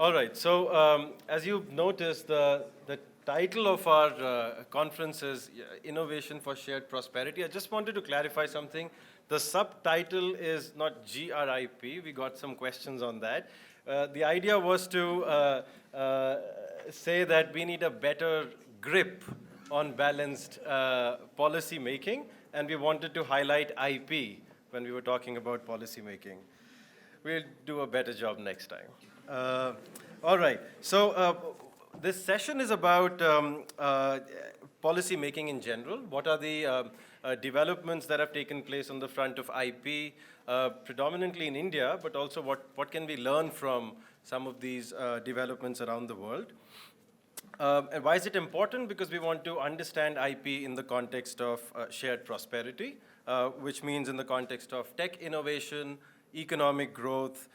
All right, so as you've noticed, the title of our conference is Innovation for Shared Prosperity. I just wanted to clarify something. The subtitle is not GRIP. We got some questions on that. The idea was to say that we need a better grip on balanced policy making, and we wanted to highlight IP when we were talking about policy making. We'll do a better job next time. All right, so this session is about policy making in general. What are the developments that have taken place on the front of IP, predominantly in India, but also what can we learn from some of these developments around the world? And why is it important? Because we want to understand IP in the context of shared prosperity, which means in the context of tech innovation, economic growth,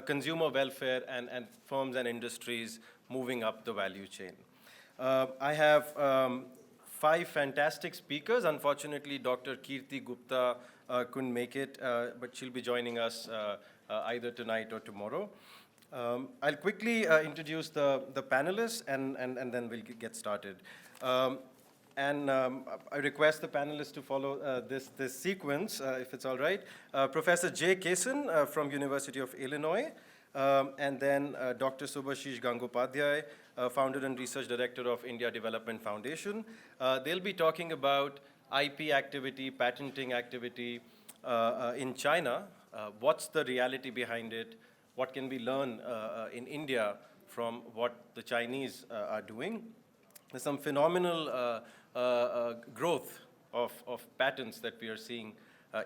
consumer welfare, and firms and industries moving up the value chain. I have 5 fantastic speakers. Unfortunately, Dr. Kirti Gupta couldn't make it, but she'll be joining us either tonight or tomorrow. I'll quickly introduce the panelists, and then we'll get started. I request the panelists to follow this sequence, if it's all right. Professor Jay Kasan from University of Illinois, and then Dr. Subhashish Gangopadhyay, founder and research director of India Development Foundation. They'll be talking about IP activity, patenting activity in China. What's the reality behind it? What can we learn in India from what the Chinese are doing? There's some phenomenal growth of patents that we are seeing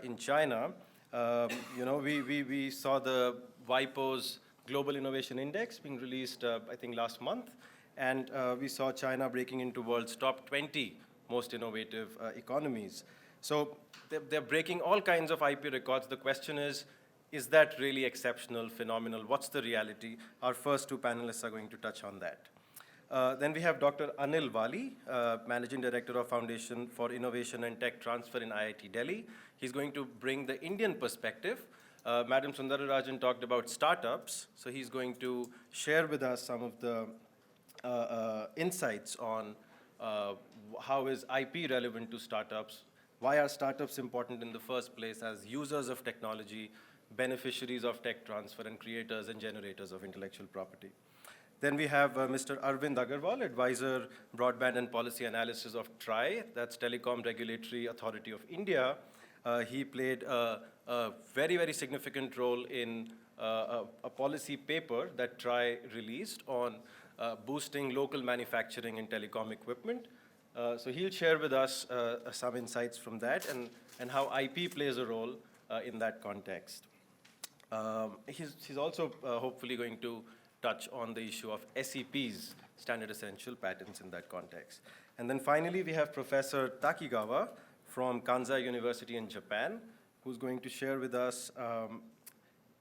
in China. We saw the WIPO's Global Innovation Index being released, I think, last month, and we saw China breaking into world's top 20 most innovative economies. So they're breaking all kinds of IP records. The question is that really exceptional, phenomenal? What's the reality? Our first 2 panelists are going to touch on that. Then we have Dr. Anil Wali, Managing Director of Foundation for Innovation and Tech Transfer in IIT Delhi. He's going to bring the Indian perspective. Madam Sundararajan talked about startups, so he's going to share with us some of the insights on how is IP relevant to startups, why are startups important in the first place as users of technology, beneficiaries of tech transfer, and creators and generators of intellectual property. Then we have Mr. Arvind Agarwal, Advisor, Broadband and Policy Analysis of TRAI, that's Telecom Regulatory Authority of India. He played a very, very significant role in a policy paper that TRAI released on boosting local manufacturing in telecom equipment. So he'll share with us some insights from that and how IP plays a role in that context. He's also hopefully going to touch on the issue of SEPs, Standard Essential Patents, in that context. And then finally, we have Professor Takigawa from Kansai University in Japan, who's going to share with us,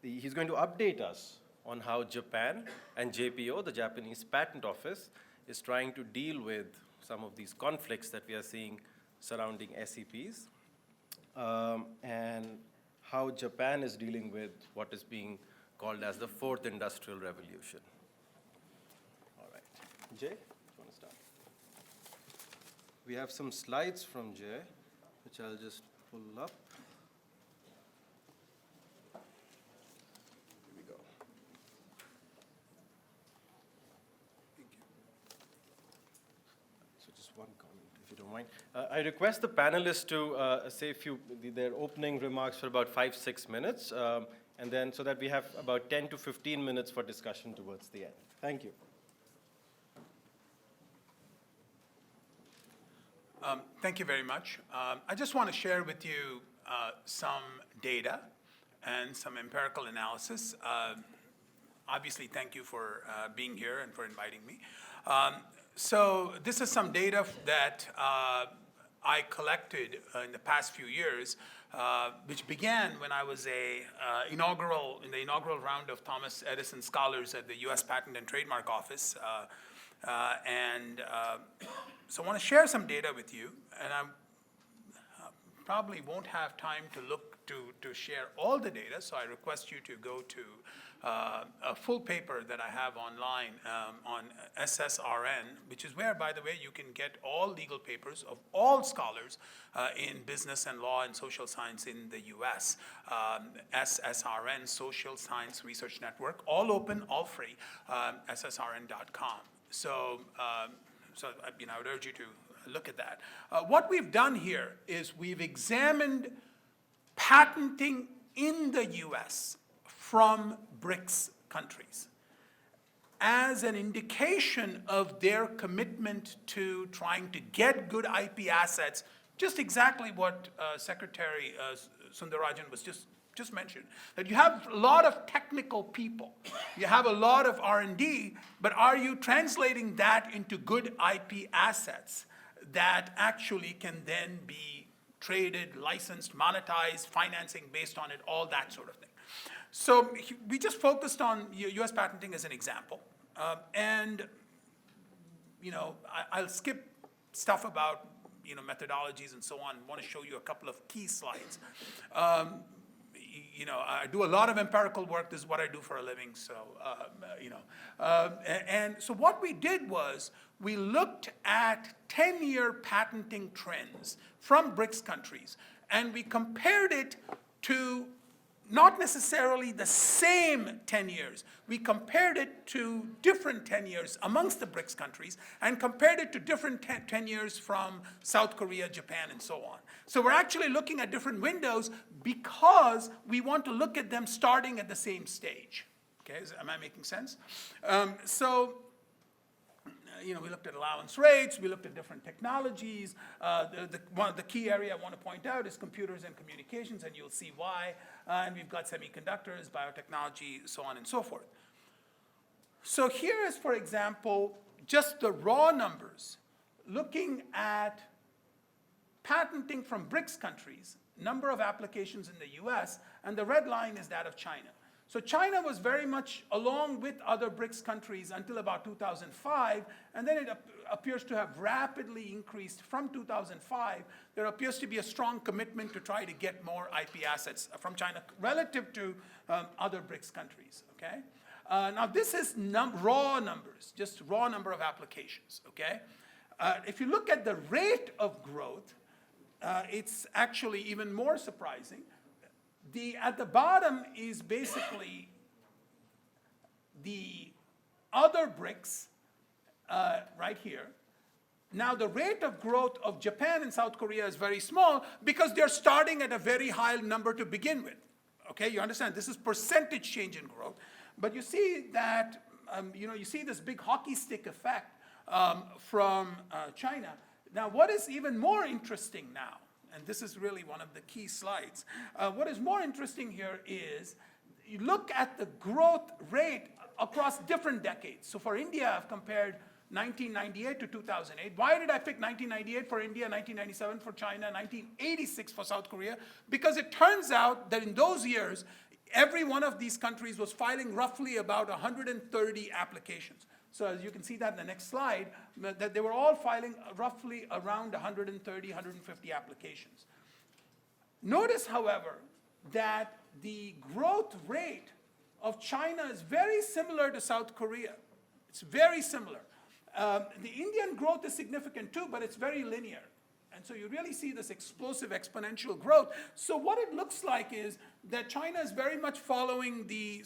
he's going to update us on how Japan and JPO, the Japanese Patent Office, is trying to deal with some of these conflicts that we are seeing surrounding SEPs, and how Japan is dealing with what is being called as the 4th Industrial Revolution. All right, Jay, you want to start? We have some slides from Jay, which I'll just pull up. Here we go. Thank you. So just one comment, if you don't mind. I request the panelists to say their opening remarks for about 5-6 minutes. And then so that we have about 10 to 15 minutes for discussion towards the end. Thank you. Thank you very much. I just want to share with you some data and some empirical analysis. Obviously, thank you for being here and for inviting me. So this is some data that I collected in the past few years, which began when I was in the inaugural round of Thomas Edison Scholars at the U.S. Patent and Trademark Office. So I want to share some data with you, and I probably won't have time to share all the data, so I request you to go to a full paper that I have online on SSRN, which is where, by the way, you can get all legal papers of all scholars in business and law and social science in the US. SSRN, Social Science Research Network, all open, all free, ssrn.com. So, I would urge you to look at that. What we've done here is we've examined patenting in the US from BRICS countries as an indication of their commitment to trying to get good IP assets, just exactly what Secretary Sundarajan was just mentioned, that you have a lot of technical people, you have a lot of R&D, but are you translating that into good IP assets that actually can then be traded, licensed, monetized, financing based on it, all that sort of thing. So we just focused on US patenting as an example. I'll skip stuff about methodologies and so on. I want to show you a couple of key slides. I do a lot of empirical work. This is what I do for a living. So, and so what we did was we looked at 10-year patenting trends from BRICS countries, and we compared it to not necessarily the same 10 years. We compared it to different 10 years amongst the BRICS countries and compared it to different 10 years from South Korea, Japan, and so on. So we're actually looking at different windows because we want to look at them starting at the same stage. Okay, am I making sense? We looked at allowance rates, we looked at different technologies. The key area I want to point out is computers and communications, and you'll see why. And we've got semiconductors, biotechnology, so on and so forth. So here is, for example, just the raw numbers, looking at patenting from BRICS countries, number of applications in the US, and the red line is that of China. So China was very much along with other BRICS countries until about 2005, and then it appears to have rapidly increased from 2005. There appears to be a strong commitment to try to get more IP assets from China relative to other BRICS countries, okay? Now this is raw numbers, just raw number of applications, okay? If you look at the rate of growth, it's actually even more surprising. At the bottom is basically the other BRICS right here. Now the rate of growth of Japan and South Korea is very small because they're starting at a very high number to begin with. Okay, you understand? This is percentage change in growth. But you see that, you see this big hockey stick effect from China. Now what is even more interesting now, and this is really one of the key slides. What is more interesting here is you look at the growth rate across different decades. So for India, I've compared 1998 to 2008. Why did I pick 1998 for India, 1997 for China, 1986 for South Korea? Because it turns out that in those years, every one of these countries was filing roughly about 130 applications. So as you can see that in the next slide, that they were all filing roughly around 130, 150 applications. Notice, however, that the growth rate of China is very similar to South Korea. It's very similar. The Indian growth is significant too, but it's very linear. And so you really see this explosive exponential growth. So what it looks like is that China is very much following the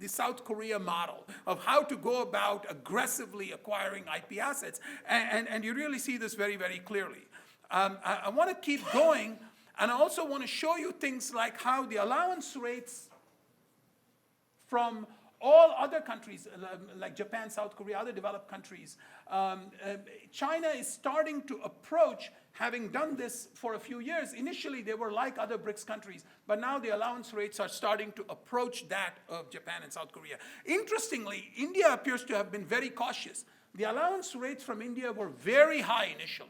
South Korea model of how to go about aggressively acquiring IP assets. And you really see this very, very clearly. I want to keep going, and I also want to show you things like how the allowance rates from all other countries, like Japan, South Korea, other developed countries, China is starting to approach, having done this for a few years. Initially, they were like other BRICS countries, but now the allowance rates are starting to approach that of Japan and South Korea. Interestingly, India appears to have been very cautious. The allowance rates from India were very high initially.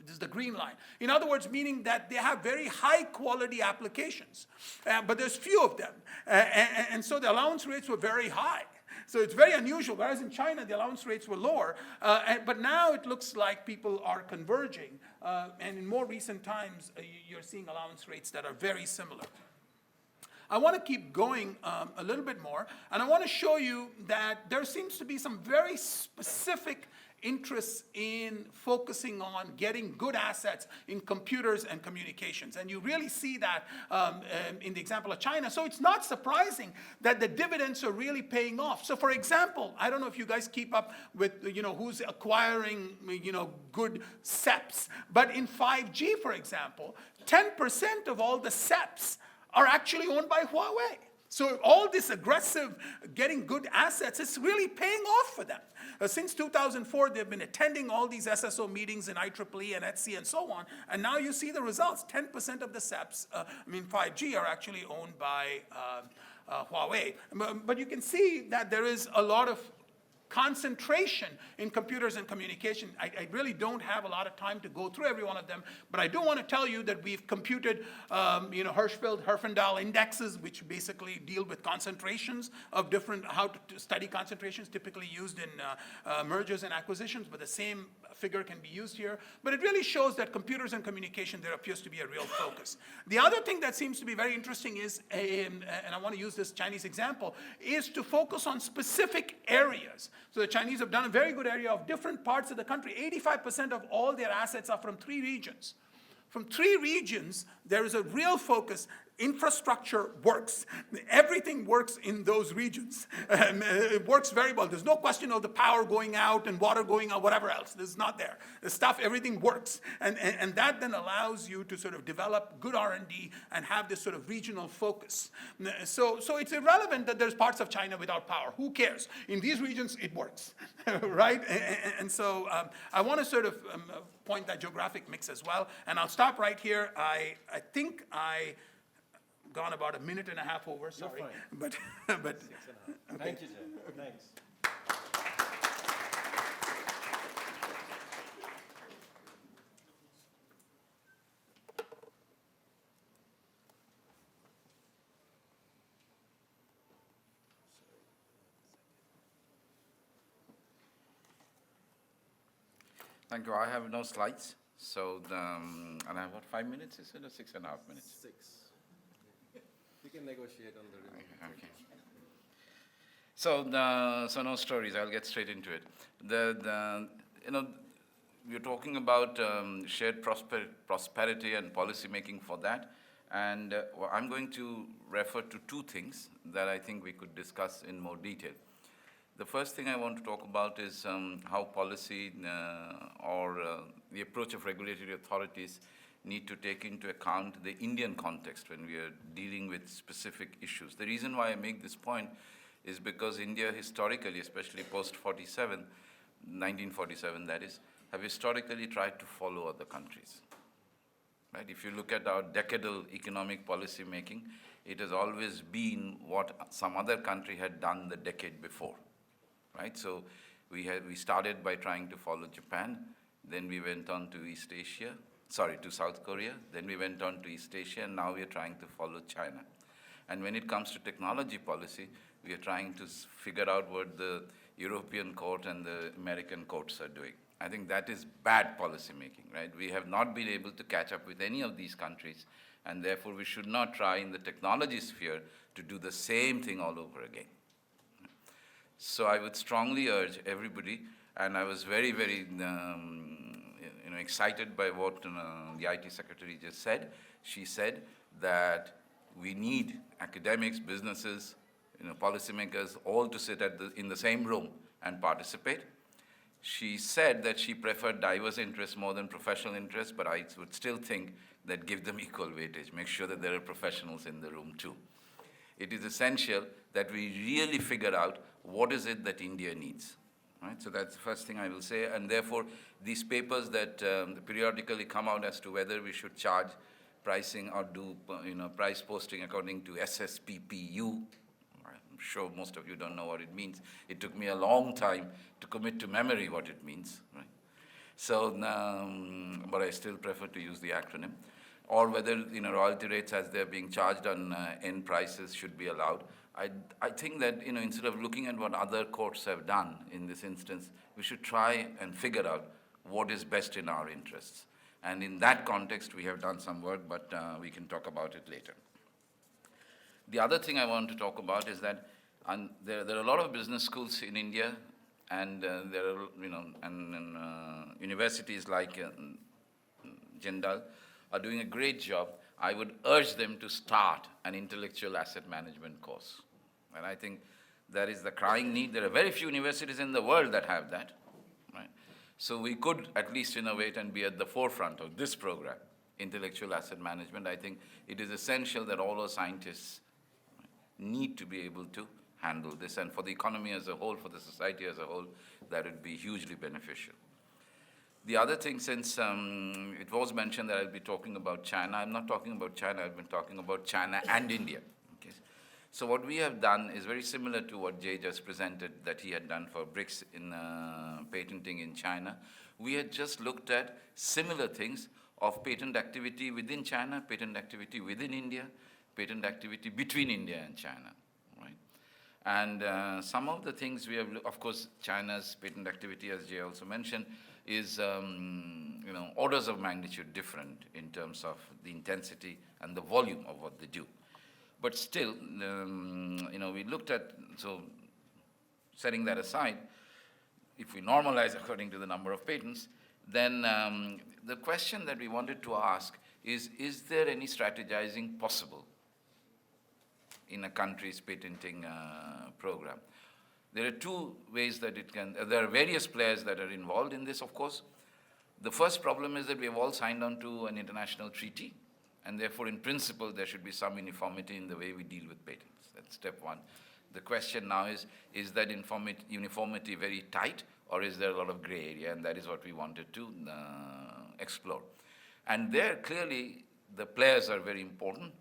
This is the green line. In other words, meaning that they have very high quality applications, but there's few of them. And so the allowance rates were very high. So it's very unusual, whereas in China, the allowance rates were lower. But now it looks like people are converging. And in more recent times, you're seeing allowance rates that are very similar. I want to keep going a little bit more, and I want to show you that there seems to be some very specific interests in focusing on getting good assets in computers and communications. And you really see that in the example of China. So it's not surprising that the dividends are really paying off. So for example, I don't know if you guys keep up with, who's acquiring, good SEPs. But in 5G, for example, 10% of all the SEPs are actually owned by Huawei. So all this aggressive getting good assets is really paying off for them. Since 2004, they've been attending all these SSO meetings in IEEE and ETSI and so on, and now you see the results. 10% of the SEPs, 5G, are actually owned by Huawei. But you can see that there is a lot of concentration in computers and communication. I really don't have a lot of time to go through every one of them, but I do want to tell you that we've computed, Herfindahl indexes, which basically deal with concentrations of different, how to study concentrations, typically used in mergers and acquisitions, but the same figure can be used here. But it really shows that computers and communication, there appears to be a real focus. The other thing that seems to be very interesting is, and I want to use this Chinese example, is to focus on specific areas. So the Chinese have done a very good area of different parts of the country. 85% of all their assets are from 3 regions. From 3 regions, there is a real focus. Infrastructure works. Everything works in those regions. It works very well. There's no question of the power going out and water going out, whatever else. This is not there. The stuff, everything works. And that then allows you to sort of develop good R&D and have this sort of regional focus. So it's irrelevant that there's parts of China without power. Who cares? In these regions, it works, right? And so I want to sort of point that geographic mix as well. And I'll stop right here. I think I gone about 1.5 minutes over, sorry. You're But 6.5. okay. Thank you, Jay. Thanks. Thank you. I have no slides. So, and I have what, 5 minutes, is it, or 6.5 minutes? 6. We can negotiate on the remaining. Okay. So no stories. I'll get straight into it. We're talking about shared prosperity and policy making for that, and I'm going to refer to 2 things that I think we could discuss in more detail. The first thing I want to talk about is how policy or the approach of regulatory authorities need to take into account the Indian context when we are dealing with specific issues. The reason why I make this point is because India historically, especially post-47, 1947 that is, have historically tried to follow other countries. Right? If you look at our decadal economic policy making, it has always been what some other country had done the decade before. Right? So we started by trying to follow Japan, then we went on to South Korea, then we went on to East Asia, and now we are trying to follow China. And when it comes to technology policy, we are trying to figure out what the European court and the American courts are doing. I think that is bad policy making, right? We have not been able to catch up with any of these countries, and therefore we should not try in the technology sphere to do the same thing all over again. So I would strongly urge everybody, and I was very, very excited by what the IT secretary just said. She said that we need academics, businesses, policymakers, all to sit in the same room and participate. She said that she preferred diverse interests more than professional interests, but I would still think that give them equal weightage. Make sure that there are professionals in the room too. It is essential that we really figure out what is it that India needs. Right? So that's the first thing I will say, and therefore these papers that periodically come out as to whether we should charge pricing or do price posting according to SSPPU. I'm sure most of you don't know what it means. It took me a long time to commit to memory what it means. Right? So, but I still prefer to use the acronym. Or whether royalty rates as they're being charged on end prices should be allowed. I think that instead of looking at what other courts have done in this instance, we should try and figure out what is best in our interests. And in that context, we have done some work, but we can talk about it later. The other thing I want to talk about is that there are a lot of business schools in India, and there are, universities like Jindal are doing a great job. I would urge them to start an intellectual asset management course. And I think that is the crying need. There are very few universities in the world that have that, right? So we could at least innovate and be at the forefront of this program, intellectual asset management. I think it is essential that all our scientists need to be able to handle this. And for the economy as a whole, for the society as a whole, that would be hugely beneficial. The other thing, since it was mentioned that I'll be talking about China, I'm not talking about China, I've been talking about China and India. Okay? So what we have done is very similar to what Jay just presented that he had done for BRICS in patenting in China. We had just looked at similar things of patent activity within China, patent activity within India, patent activity between India and China, right? And some of the things we have, of course, China's patent activity, as Jay also mentioned, is orders of magnitude different in terms of the intensity and the volume of what they do. But still, we looked at, so setting that aside, if we normalize according to the number of patents, then the question that we wanted to ask is there any strategizing possible in a country's patenting program? There are two ways that it can, there are various players that are involved in this, of course. The first problem is that we have all signed on to an international treaty, and therefore, in principle, there should be some uniformity in the way we deal with patents. That's step one. The question now is that uniformity very tight, or is there a lot of gray area? And that is what we wanted to explore. And there, clearly, the players are very important.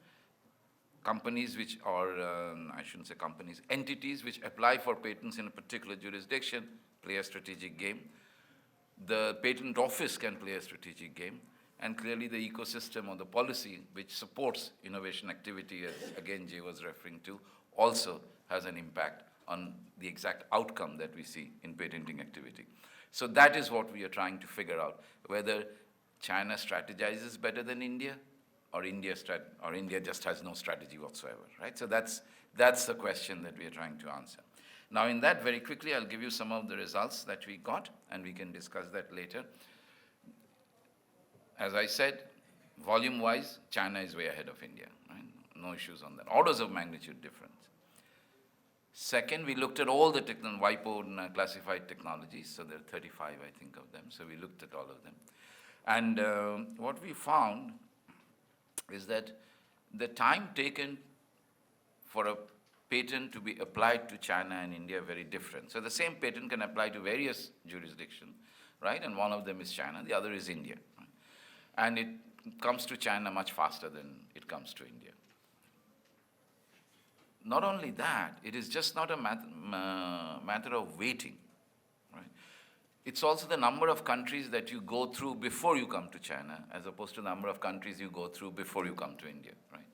Companies which are, I shouldn't say companies, entities which apply for patents in a particular jurisdiction play a strategic game. The patent office can play a strategic game. And clearly the ecosystem or the policy which supports innovation activity, as again Jay was referring to, also has an impact on the exact outcome that we see in patenting activity. So that is what we are trying to figure out, whether China strategizes better than India, or India just has no strategy whatsoever, right? So that's the question that we are trying to answer. Now, in that, very quickly, I'll give you some of the results that we got, and we can discuss that later. As I said, volume-wise, China is way ahead of India, right? No issues on that. Orders of magnitude difference. Second, we looked at all the WIPO and classified technologies, so there are 35, I think, of them. So we looked at all of them. And what we found is that the time taken for a patent to be applied to China and India are very different. So the same patent can apply to various jurisdictions, right? And one of them is China, the other is India. Right? And it comes to China much faster than it comes to India. Not only that, it is just not a matter of waiting, right? It's also the number of countries that you go through before you come to China, as opposed to the number of countries you go through before you come to India, right?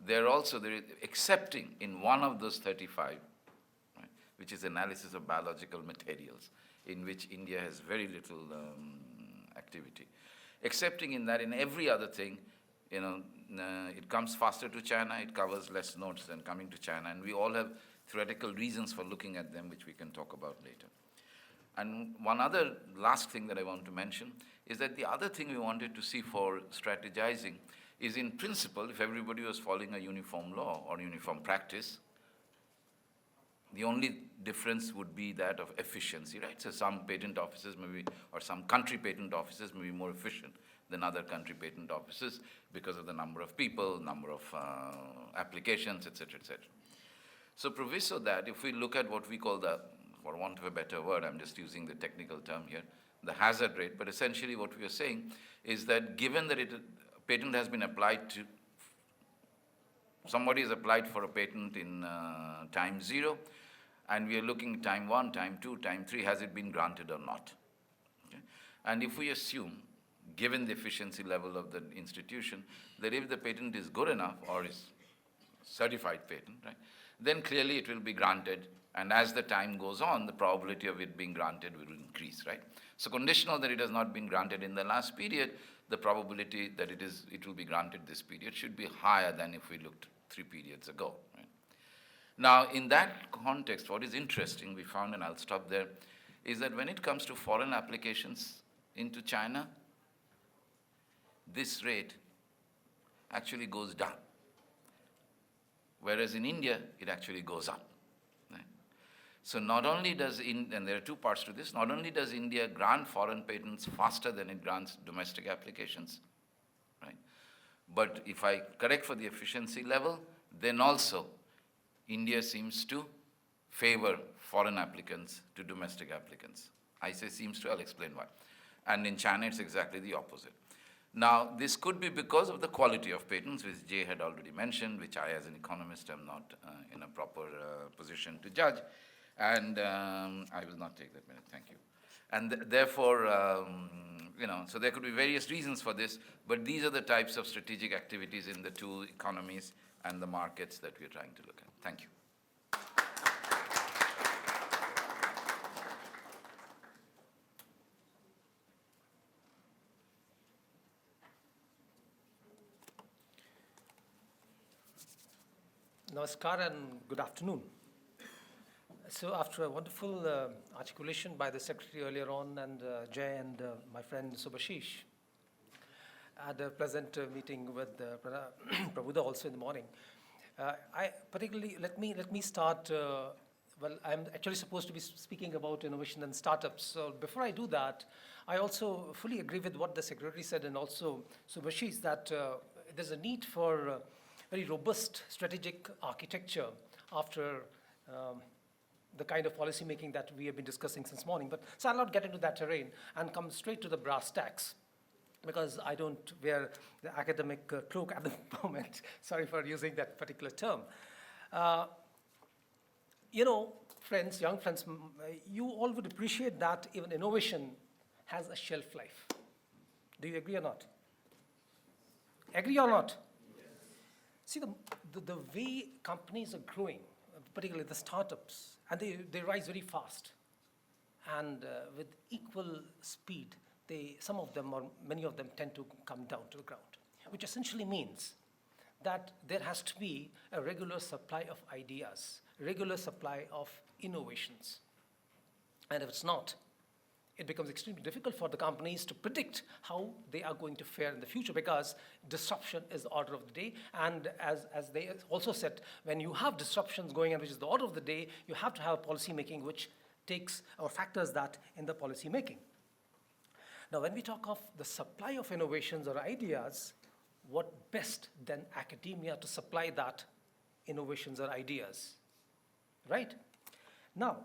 There is accepting in one of those 35, right, which is analysis of biological materials, in which India has very little activity. Accepting in that, in every other thing, it comes faster to China, it covers less nodes than coming to China, and we all have theoretical reasons for looking at them, which we can talk about later. And one other last thing that I want to mention is that the other thing we wanted to see for strategizing is, in principle, if everybody was following a uniform law or uniform practice, the only difference would be that of efficiency, right? So some patent offices or some country patent offices may be more efficient than other country patent offices because of the number of people, number of applications, et cetera, et cetera. So proviso that, if we look at what we call the, for want of a better word, I'm just using the technical term here, the hazard rate, but essentially what we are saying is that given that a patent has been applied to, somebody has applied for a patent in time 0, and we are looking time 1, time 2, time 3, has it been granted or not? Okay? And if we assume, given the efficiency level of the institution, that if the patent is good enough or is certified patent, right, then clearly it will be granted, and as the time goes on, the probability of it being granted will increase, right? So conditional that it has not been granted in the last period, the probability that it will be granted this period should be higher than if we looked 3 periods ago, right? Now, in that context, what is interesting, we found, and I'll stop there, is that when it comes to foreign applications into China, this rate actually goes down. Whereas in India, it actually goes up. Right? So not only does, and there are two parts to this, not only does India grant foreign patents faster than it grants domestic applications, right? But if I correct for the efficiency level, then also India seems to favor foreign applicants to domestic applicants. I say seems to, I'll explain why. And in China, it's exactly the opposite. Now, this could be because of the quality of patents, which Jay had already mentioned, which I, as an economist, am not in a proper position to judge. And I will not take that minute, thank you. And therefore, so there could be various reasons for this, but these are the types of strategic activities in the two economies and the markets that we're trying to look at. Thank you. Namaskar and good afternoon. So after a wonderful articulation by the Secretary earlier on and Jay and my friend Subhashish, I had a pleasant meeting with Prabhuda also in the morning. I particularly, let me start, well, I'm actually supposed to be speaking about innovation and startups. So before I do that, I also fully agree with what the Secretary said and also Subhashish that there's a need for very robust strategic architecture after the kind of policy making that we have been discussing since morning. But so I'll not get into that terrain and come straight to the brass tacks because I don't wear the academic cloak at the moment. Sorry for using that particular term. Friends, young friends, you all would appreciate that even innovation has a shelf life. Do you agree or not? Agree or not? See, the way companies are growing, particularly the startups, and they rise very fast. And with equal speed, some of them or many of them tend to come down to the ground, which essentially means that there has to be a regular supply of ideas, regular supply of innovations. And if it's not, it becomes extremely difficult for the companies to predict how they are going to fare in the future because disruption is the order of the day. And as they also said, when you have disruptions going on, which is the order of the day, you have to have policy making which takes or factors that in the policy making. Now, when we talk of the supply of innovations or ideas, what best than academia to supply that innovations or ideas, right? Now,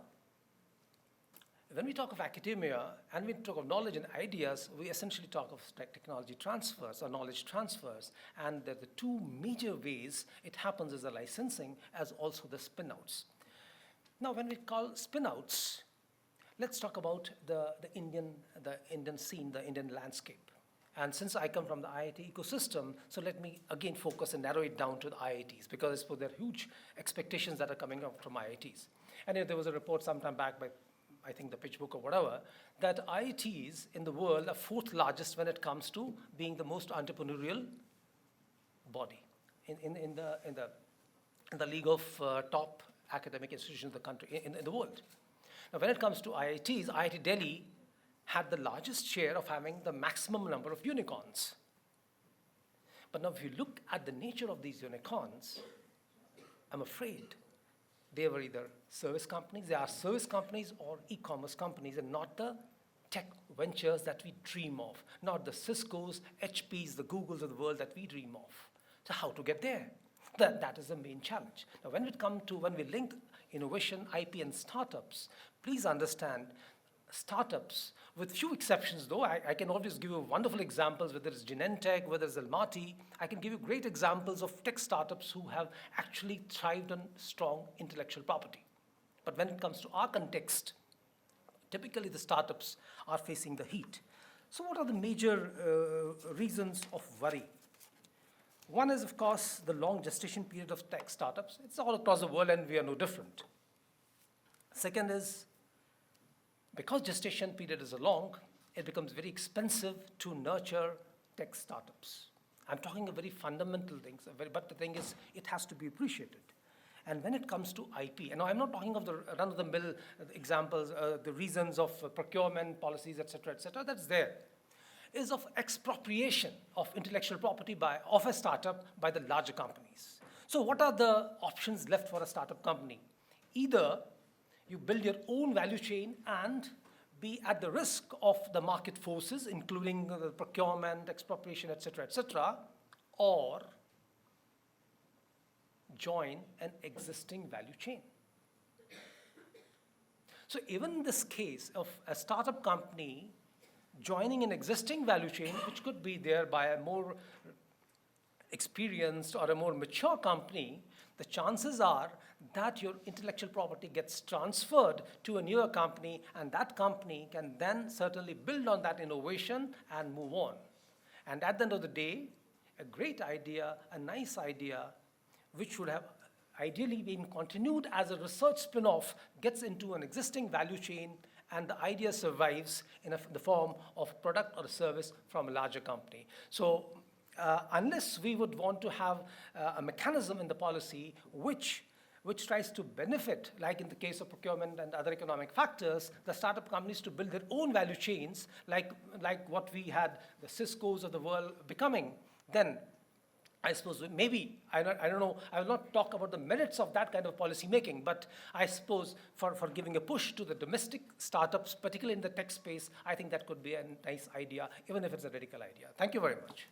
when we talk of academia and we talk of knowledge and ideas, we essentially talk of technology transfers or knowledge transfers. And the two major ways it happens is the licensing as also the spin-outs. Now, when we call spin-outs, let's talk about the Indian scene, the Indian landscape. And since I come from the IIT ecosystem, so let me again focus and narrow it down to the IITs because there are huge expectations that are coming up from IITs. And there was a report sometime back by I think the pitch book or whatever, that IITs in the world are fourth largest when it comes to being the most entrepreneurial body in the league of top academic institutions in the country, in the world. Now, when it comes to IITs, IIT Delhi had the largest share of having the maximum number of unicorns. But now, if you look at the nature of these unicorns, I'm afraid they were either service companies, they are service companies or e-commerce companies and not the tech ventures that we dream of, not the Cisco's, HP's, the Googles of the world that we dream of. So how to get there? That is the main challenge. Now, when we link innovation, IP, and startups, please understand startups, with few exceptions though, I can always give you wonderful examples, whether it's Genentech, whether it's Almaty, I can give you great examples of tech startups who have actually thrived on strong intellectual property. But when it comes to our context, typically the startups are facing the heat. So what are the major reasons of worry? One is, of course, the long gestation period of tech startups. It's all across the world and we are no different. Second is, because gestation period is long, it becomes very expensive to nurture tech startups. I'm talking of very fundamental things, but the thing is, it has to be appreciated. And when it comes to IP, and now I'm not talking of the run-of-the-mill examples, the reasons of procurement policies, et cetera, that's there, is of expropriation of intellectual property of a startup by the larger companies. So what are the options left for a startup company? Either you build your own value chain and be at the risk of the market forces, including the procurement, expropriation, et cetera, or join an existing value chain. So even in this case of a startup company joining an existing value chain, which could be there by a more experienced or a more mature company, the chances are that your intellectual property gets transferred to a newer company, and that company can then certainly build on that innovation and move on. And at the end of the day, a great idea, a nice idea, which would have ideally been continued as a research spin-off, gets into an existing value chain, and the idea survives in the form of product or service from a larger company. So unless we would want to have a mechanism in the policy which tries to benefit, like in the case of procurement and other economic factors, the startup companies to build their own value chains, like what we had the Ciscos of the world becoming, then I suppose maybe, I don't know, I will not talk about the merits of that kind of policy making, but I suppose for giving a push to the domestic startups, particularly in the tech space, I think that could be a nice idea, even if it's a radical idea. Thank you very much.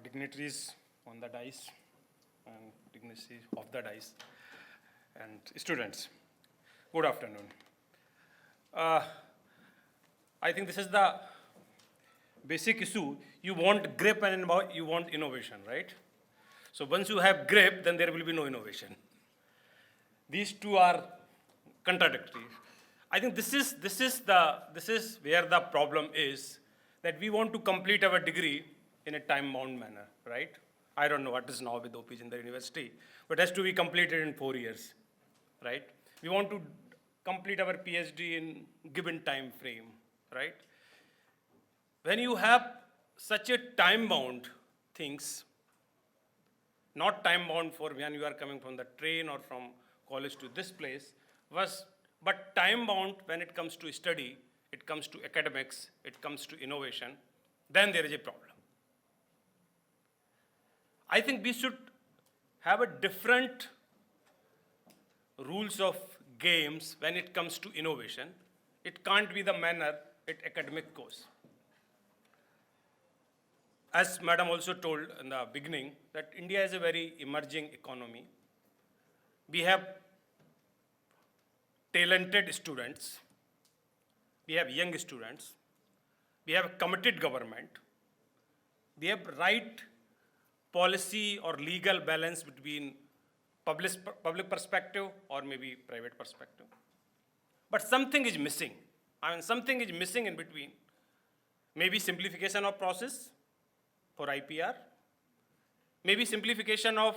Dignitaries on the dais and dignitaries of the dais and students, good afternoon. I think this is the basic issue. You want grip and you want innovation, right? So once you have grip, then there will be no innovation. These two are contradictory. I think this is where the problem is, that we want to complete our degree in a time-bound manner, right? I don't know what is now with OPs in the university, but it has to be completed in 4 years, right? We want to complete our PhD in given time frame, right? When you have such a time-bound things, not time-bound for when you are coming from the train or from college to this place, but time-bound when it comes to study, it comes to academics, it comes to innovation, then there is a problem. I think we should have a different rules of games when it comes to innovation. It can't be the manner it academic goes. As Madam also told in the beginning, that India is a very emerging economy. We have talented students, we have young students, we have a committed government, we have right policy or legal balance between public perspective or maybe private perspective. But something is missing. I mean, something is missing in between. Maybe simplification of process for IPR, maybe simplification of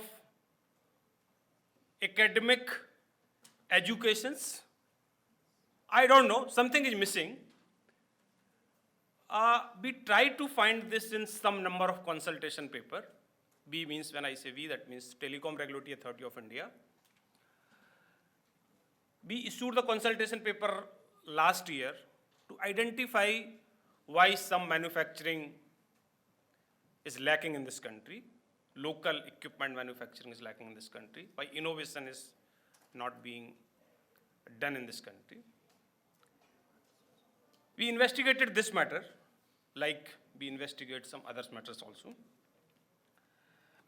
academic educations. I don't know, something is missing. We try to find this in some number of consultation paper. We means, when I say we, that means Telecom Regulatory Authority of India. We issued the consultation paper last year to identify why some manufacturing is lacking in this country, local equipment manufacturing is lacking in this country, why innovation is not being done in this country. We investigated this matter, like we investigate some other matters also.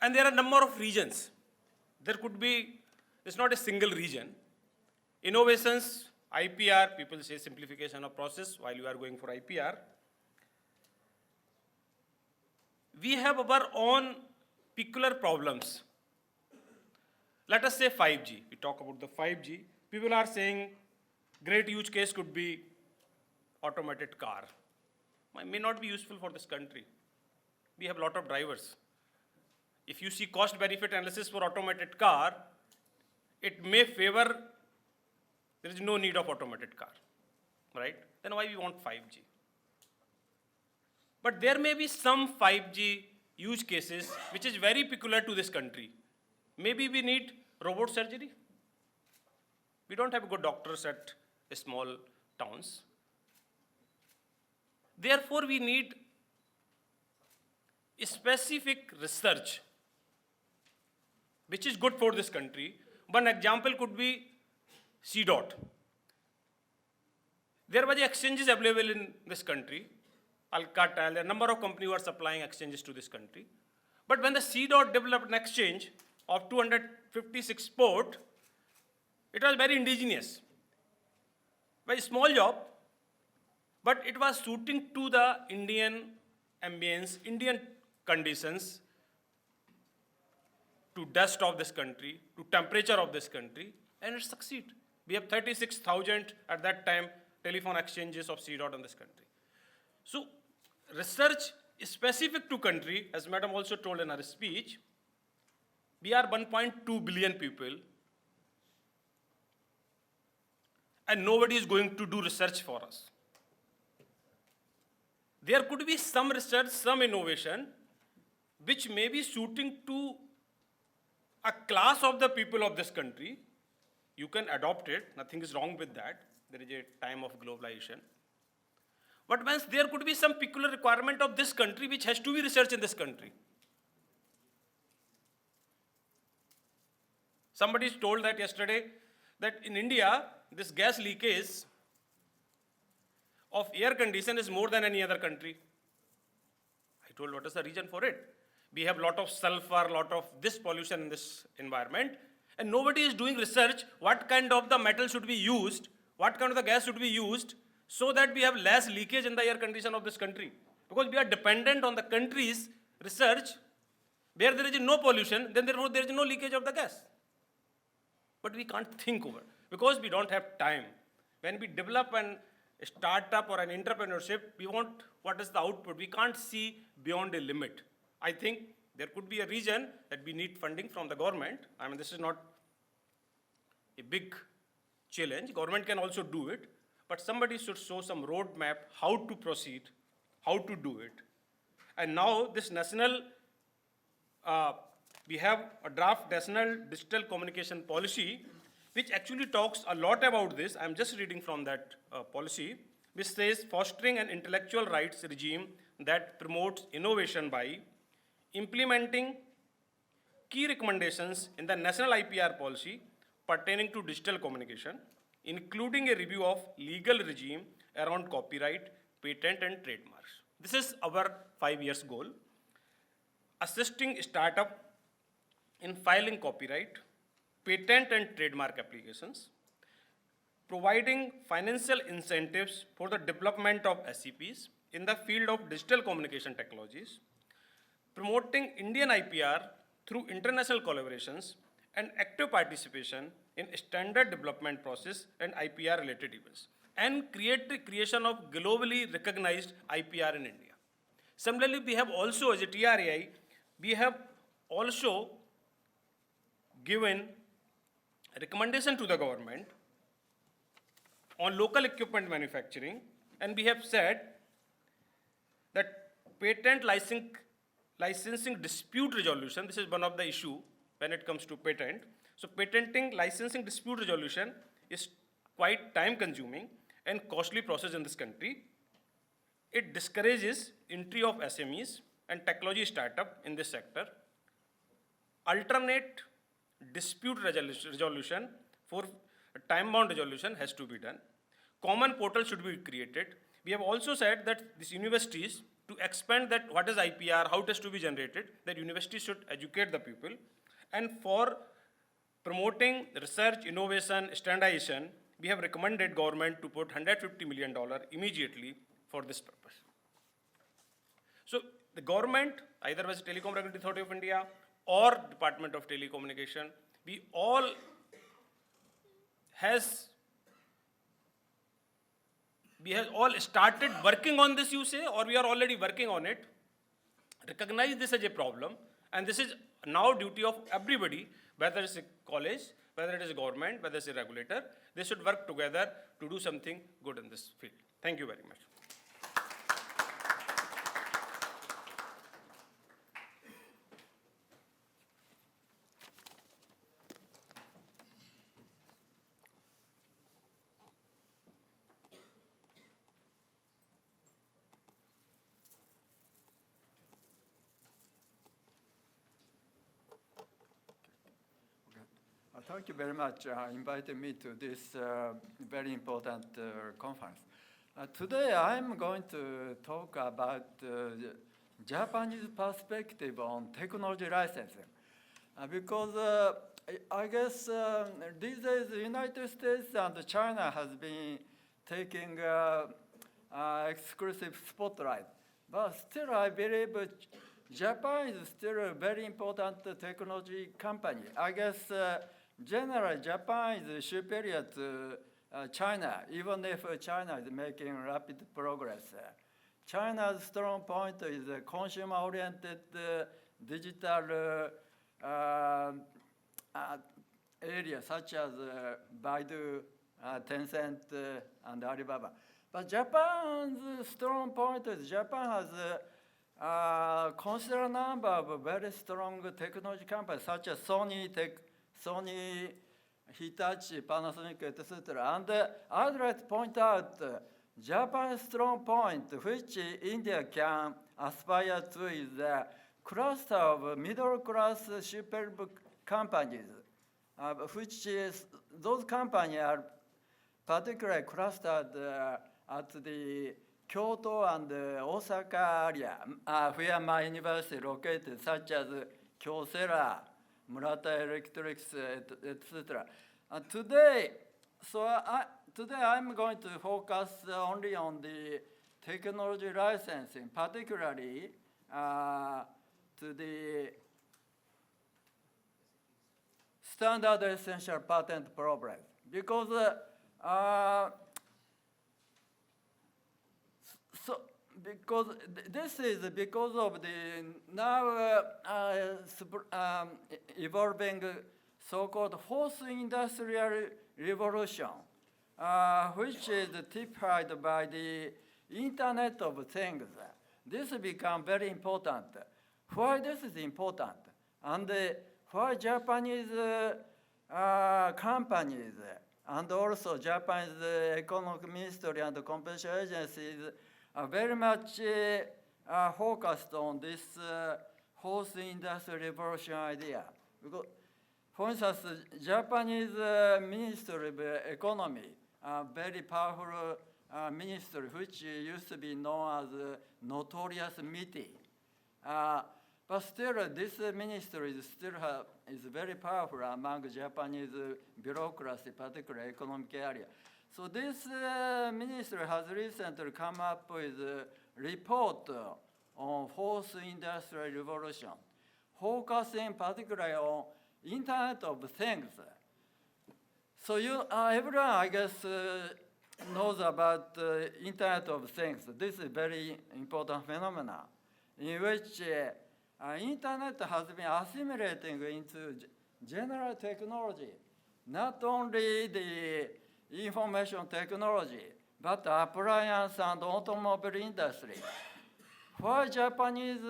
And there are a number of regions. There could be, it's not a single region. Innovations, IPR, people say simplification of process while you are going for IPR. We have our own peculiar problems. Let us say 5G. We talk about the 5G. People are saying great use case could be automated car. may not be useful for this country. We have a lot of drivers. If you see cost benefit analysis for automated car, it may favor, there is no need of automated car, right? Then why we want 5G? But there may be some 5G use cases which is very peculiar to this country. Maybe we need robot surgery. We don't have good doctors at small towns. Therefore, we need specific research which is good for this country. One example could be C-dot. There were exchanges available in this country, Alcatel, a number of companies who are supplying exchanges to this country. But when the C-dot developed an exchange of 256 port, it was very indigenous, very small job, but it was suiting to the Indian ambience, Indian conditions, to dust of this country, to temperature of this country, and it succeeded. We have 36,000 at that time telephone exchanges of C-dot in this country. So research is specific to country, as madam also told in her speech. We are 1.2 billion people, and nobody is going to do research for us. There could be some research, some innovation, which may be suiting to a class of the people of this country. You can adopt it, nothing is wrong with that. There is a time of globalization. But once there could be some peculiar requirement of this country which has to be researched in this country. Somebody told that yesterday that in India, this gas leakage of air condition is more than any other country. I told, what is the reason for it? We have a lot of sulfur, lot of this pollution in this environment, and nobody is doing research what kind of the metal should be used, what kind of the gas should be used, so that we have less leakage in the air condition of this country. Because we are dependent on the country's research, where there is no pollution, then therefore there is no leakage of the gas. But we can't think over, because we don't have time. When we develop a startup or an entrepreneurship, we want what is the output. We can't see beyond a limit. I think there could be a reason that we need funding from the government. I mean, this is not a big challenge. Government can also do it, but somebody should show some roadmap how to proceed, how to do it. And now this national, we have a draft national digital communication policy, which actually talks a lot about this. I'm just reading from that policy, which says fostering an intellectual rights regime that promotes innovation by implementing key recommendations in the national IPR policy pertaining to digital communication, including a review of legal regime around copyright, patent, and trademarks. This is our 5 years goal. Assisting startup in filing copyright, patent and trademark applications, providing financial incentives for the development of SEPs in the field of digital communication technologies, promoting Indian IPR through international collaborations and active participation in standard development process and IPR related events, and create the creation of globally recognized IPR in India. Similarly, we have also, as a TRAI, we have also given a recommendation to the government on local equipment manufacturing, and we have said that patent licensing dispute resolution, this is one of the issue when it comes to patent. So patenting licensing dispute resolution is quite time consuming and costly process in this country. It discourages entry of SMEs and technology startup in this sector. Alternate dispute resolution for time-bound resolution has to be done. Common portal should be created. We have also said that these universities, to expand that what is IPR, how it has to be generated, that universities should educate the people. And for promoting research, innovation, standardization, we have recommended government to put $150 million immediately for this purpose. So the government, either as Telecom Regulatory Authority of India or Department of Telecommunication, we all we have all started working on this, you say, or we are already working on it. Recognize this as a problem, and this is now duty of everybody, whether it's a college, whether it is a government, whether it's a regulator. They should work together to do something good in this field. Thank you very much. Thank you very much inviting me to this very important conference. Today I'm going to talk about the Japanese perspective on technology licensing. Because I guess these days the United States and China has been taking exclusive spotlight. But still I believe Japan is still a very important technology company. I guess generally, Japan is superior to China, even if China is making rapid progress. China's strong point is a consumer-oriented digital area, such as Baidu, Tencent, and Alibaba. But Japan's strong point is Japan has a considerable number of very strong technology companies, such as Sony, Hitachi, Panasonic, etc. And I'd like to point out Japan's strong point, which India can aspire to, is the cluster of middle-class superb companies, which is, those companies are particularly clustered at the Kyoto and Osaka area, where my university is located, such as Kyocera, Murata Electrics, etc. And today I'm going to focus only on the technology licensing, particularly to the standard essential patent problem. Because this is because of the now evolving so-called fourth industrial revolution, which is typified by the Internet of Things. This becomes very important. Why this is important? And why Japanese companies and also Japanese Economic Ministry and Competition Agencies are very much focused on this fourth industrial revolution idea. Because, for instance, Japanese Ministry of Economy, a very powerful ministry, which used to be known as Notorious MITI. But still, this ministry is very powerful among Japanese bureaucracy, particularly economic area. So this ministry has recently come up with a report on fourth industrial revolution, focusing particularly on Internet of Things. So everyone, I guess, knows about Internet of Things. This is a very important phenomenon in which Internet has been assimilating into general technology, not only the information technology, but appliance and automobile industry. Why Japanese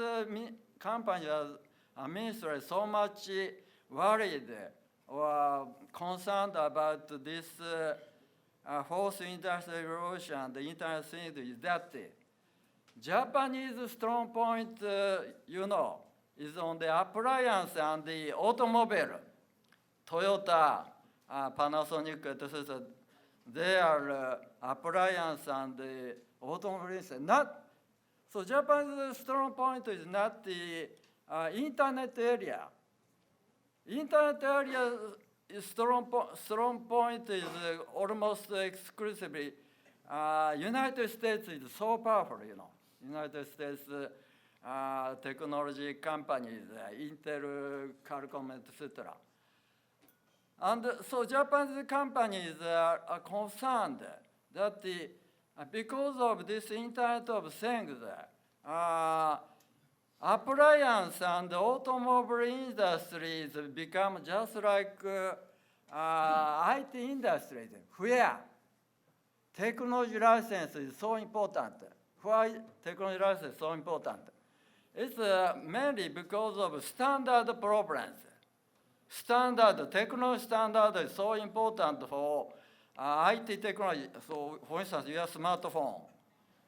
companies are ministry so much worried or concerned about this fourth industrial revolution and the Internet of Things is that Japanese strong point, is on the appliance and the automobile. Toyota, Panasonic, etc. They are appliance and the automobile. So Japan's strong point is not the Internet area. Internet area strong point is almost exclusively United States is so powerful, United States technology companies, Intel, Qualcomm, etc. And so Japanese companies are concerned that Because of this Internet of Things, appliance and automobile industries become just like IT industries, where technology license is so important. Why technology license is so important? It's mainly because of standard problems. Technology standard is so important for IT technology. So, for instance, your smartphone,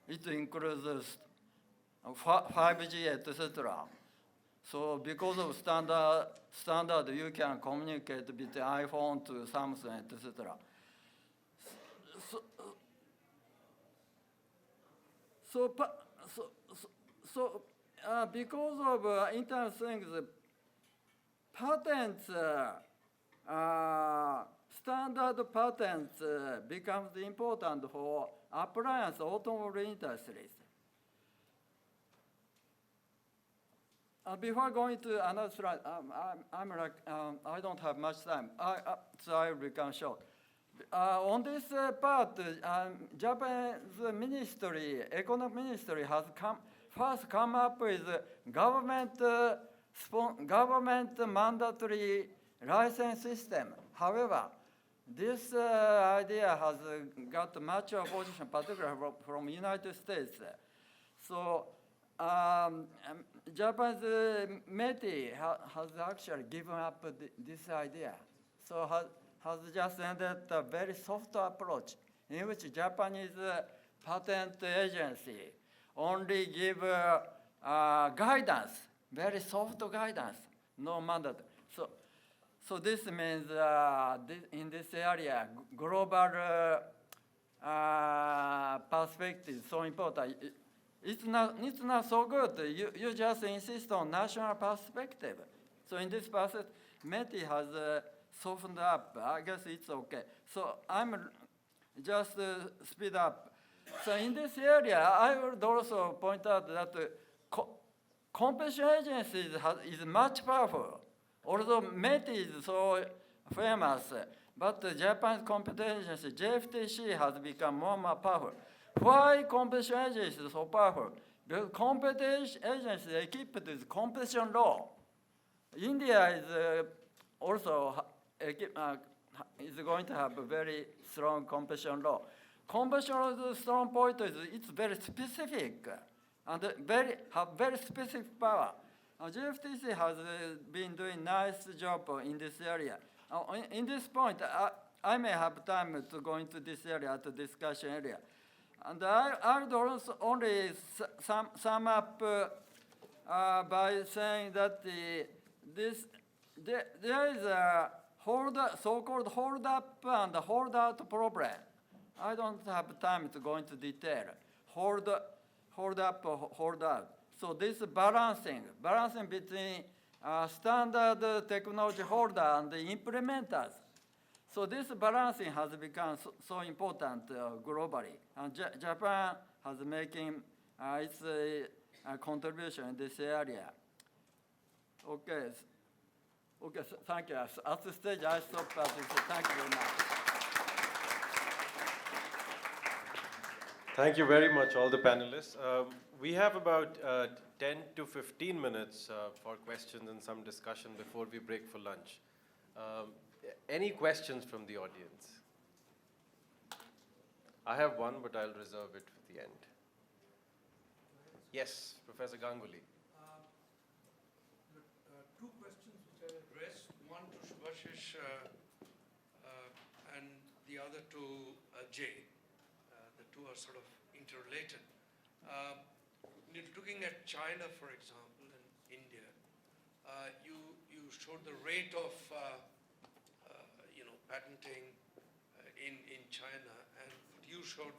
it includes 5G, etc. So, because of standard, you can communicate between iPhone to Samsung, etc. Because of Internet things, patents, standard patents becomes important for appliance automobile industries. Before going to another slide, I don't have much time, so I will become short. On this part, Japan's ministry, economic ministry, has first come up with government mandatory license system. However, this idea has got much opposition, particularly from United States. So Japan's METI has actually given up this idea. So has just ended a very soft approach in which Japanese patent agency only give guidance, very soft guidance, no mandate. So this means in this area, global perspective is so important. It's not so good. You just insist on national perspective. So in this perspective, METI has softened up. I guess it's okay. So I'm just speed up. So in this area, I would also point out that competition agency is much powerful. Although METI is so famous, but the Japan's competition agency, JFTC, has become more and more powerful. Why competition agency is so powerful? Because competition agency is equipped with competition law. India is also is going to have a very strong competition law. Competition law's strong point is it's very specific and have very specific power. JFTC has been doing nice job in this area. In this point, I may have time to go into this area, to discussion area. And I would also only sum up by saying that there is a so-called hold-up and hold-out problem. I don't have time to go into detail. Hold up, hold out. So this balancing between standard technology holder and the implementers. So this balancing has become so important globally. And Japan has making its contribution in this area. Okay, so thank you. At this stage, I stop at this. Thank you very much. Thank you very much, all the panelists. We have about 10 to 15 minutes for questions and some discussion before we break for lunch. Any questions from the audience? I have one, but I'll reserve it for the end. Yes, Professor Ganguly. Two questions which I addressed, one to Subhashish and the other to Jay. The two are sort of interrelated. Looking at China, for example, and India, you showed the rate of patenting in China, and what you showed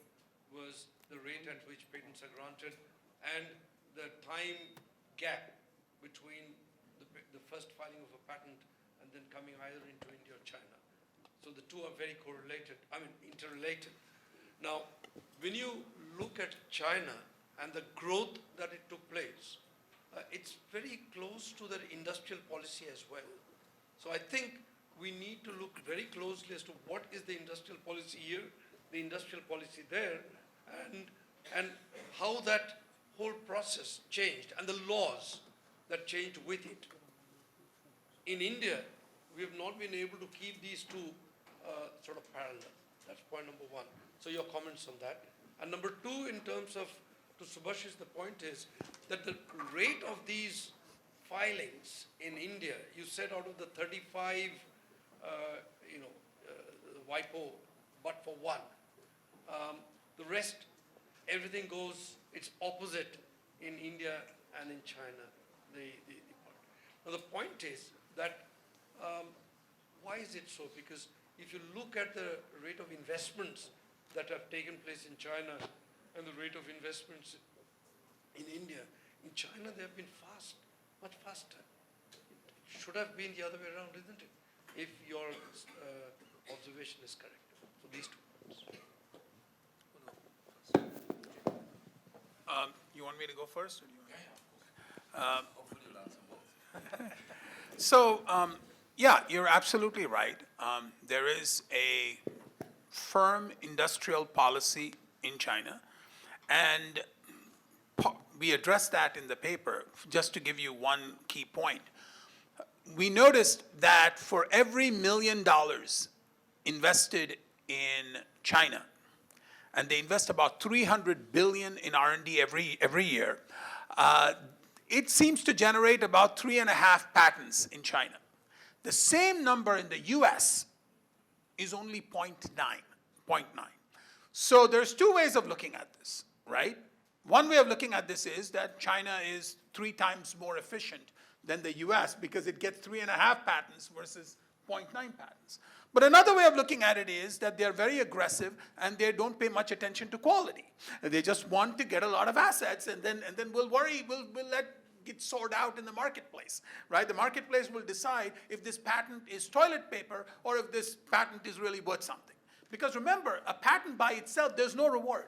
was the rate at which patents are granted and the time gap between the first filing of a patent and then coming either into India or China. So the two are very interrelated. Now, when you look at China and the growth that it took place, it's very close to their industrial policy as well. So I think we need to look very closely as to what is the industrial policy here, the industrial policy there, and how that whole process changed and the laws that changed with it. In India, we have not been able to keep these two sort of parallel. That's point number one. So your comments on that. And number two, in terms of, to Subhash's, the point is that the rate of these filings in India, you said out of the 35, WIPO, but for one. The rest, everything goes, it's opposite in India and in China, the part. Now the point is that, why is it so? Because if you look at the rate of investments that have taken place in China and the rate of investments in India, in China they have been fast, much faster. It should have been the other way around, isn't it? If your observation is correct. So these two points. You want me to go first? Or do you want Hopefully you'll answer both. So, yeah, you're absolutely right. There is a firm industrial policy in China, and we addressed that in the paper. Just to give you one key point, we noticed that for every $1 million invested in China, and they invest about 300 billion in R&D every year, it seems to generate about 3.5 patents in China. The same number in the US is only 0.9. So there's two ways of looking at this, right? One way of looking at this is that China is 3 times more efficient than the US because it gets 3.5 patents versus 0.9 patents. But another way of looking at it is that they're very aggressive and they don't pay much attention to quality. They just want to get a lot of assets, and then we'll let it sort out in the marketplace, right? The marketplace will decide if this patent is toilet paper or if this patent is really worth something. Because remember, a patent by itself, there's no reward.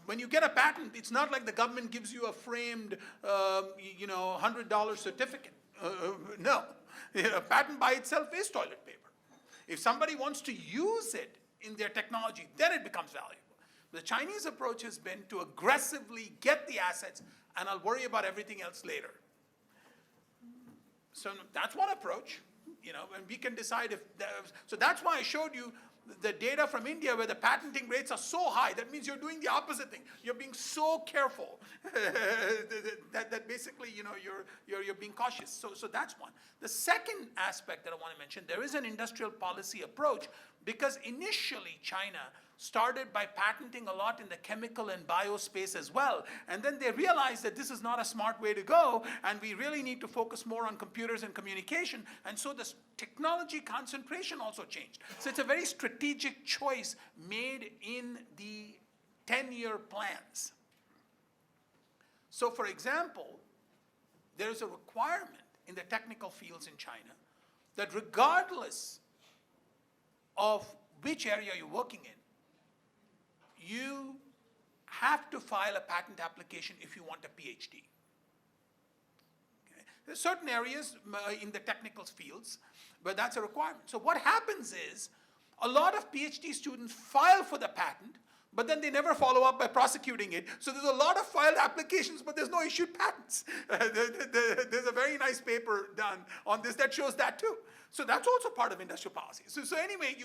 When you get a patent, it's not like the government gives you a framed, $100 certificate. No, a patent by itself is toilet paper. If somebody wants to use it in their technology, then it becomes valuable. The Chinese approach has been to aggressively get the assets, and I'll worry about everything else later. So that's one approach, and we can decide if, so that's why I showed you the data from India where the patenting rates are so high. That means you're doing the opposite thing. You're being so careful that basically, you're being cautious. So that's one. The second aspect that I want to mention, there is an industrial policy approach because initially China started by patenting a lot in the chemical and bio space as well. And then they realized that this is not a smart way to go, and we really need to focus more on computers and communication. And so the technology concentration also changed. So it's a very strategic choice made in the 10-year plans. So for example, there's a requirement in the technical fields in China that regardless of which area you're working in, you have to file a patent application if you want a PhD. Okay? There's certain areas in the technical fields where that's a requirement. So what happens is a lot of PhD students file for the patent, but then they never follow up by prosecuting it. So there's a lot of filed applications, but there's no issued patents. There's a very nice paper done on this that shows that too. So that's also part of industrial policy. So anyway,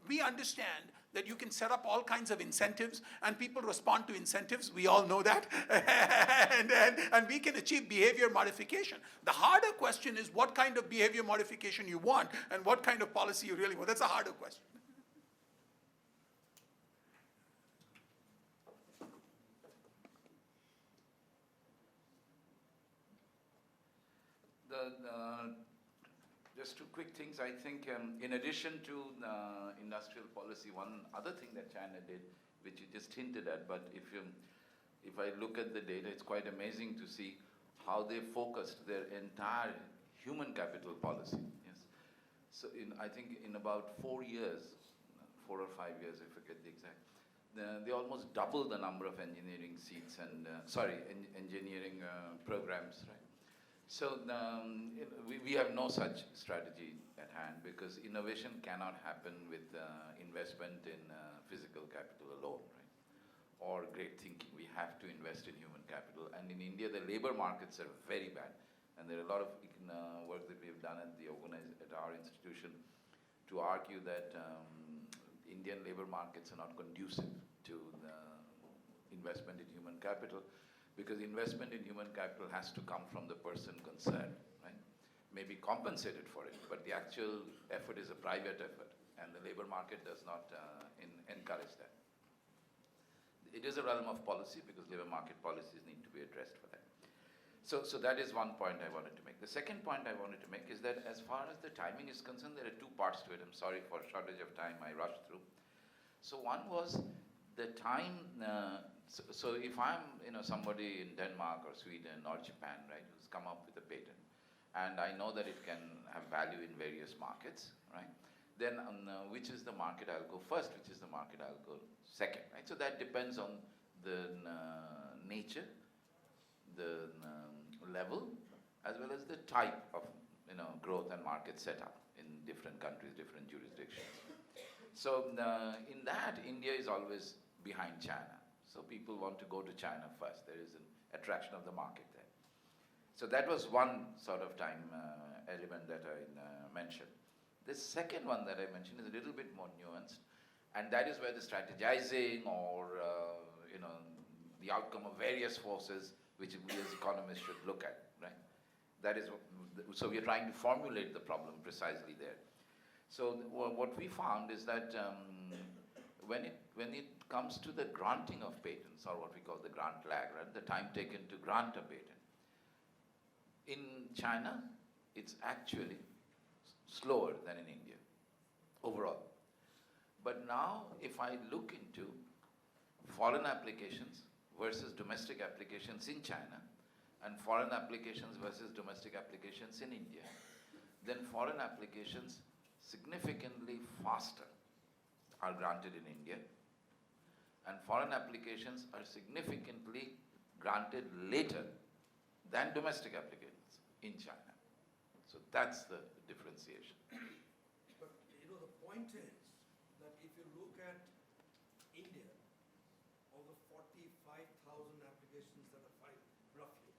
we understand that you can set up all kinds of incentives, and people respond to incentives. We all know that. and we can achieve behavior modification. The harder question is what kind of behavior modification you want and what kind of policy you really want. That's a harder question. Just two quick things. I think in addition to industrial policy, one other thing that China did, which you just hinted at, but if I look at the data, it's quite amazing to see how they focused their entire human capital policy. Yes. So I think in about 4 years, 4 or 5 years, I forget the exact, they almost doubled the number of engineering seats and, engineering programs, right? So we have no such strategy at at hand, because innovation cannot happen with investment in physical capital alone, right? Or great thinking. We have to invest in human capital. And in India, the labor markets are very bad. And there are a lot of work that we have done at our institution to argue that Indian labor markets are not conducive to the investment in human capital, because investment in human capital has to come from the person concerned, right? Maybe compensated for it, but the actual effort is a private effort, and the labor market does not encourage that. It is a realm of policy, because labor market policies need to be addressed for that. So that is one point I wanted to make. The second point I wanted to make is that as far as the timing is concerned, there are two parts to it. I'm sorry for shortage of time, I rushed through. So one was the time, so if I'm somebody in Denmark or Sweden or Japan, right, who's come up with a patent, and I know that it can have value in various markets, right, then which is the market I'll go first, which is the market I'll go second, right? So that depends on the nature, the level, as well as the type of growth and market setup in different countries, different jurisdictions. So in that, India is always behind China. So people want to go to China first. There is an attraction of the market there. So that was one sort of time element that I mentioned. The second one that I mentioned is a little bit more nuanced, and that is where the strategizing or the outcome of various forces, which we as economists should look at, right? That is, so we are trying to formulate the problem precisely there. So what we found is that when it comes to the granting of patents, or what we call the grant lag, right, the time taken to grant a patent, in China, it's actually slower than in India, overall. But now, if I look into foreign applications versus domestic applications in China, and foreign applications versus domestic applications in India, then foreign applications significantly faster are granted in India, and foreign applications are significantly granted later than domestic applications in China. So that's the differentiation. But the point is that if you look at India, of the 45,000 applications that are filed roughly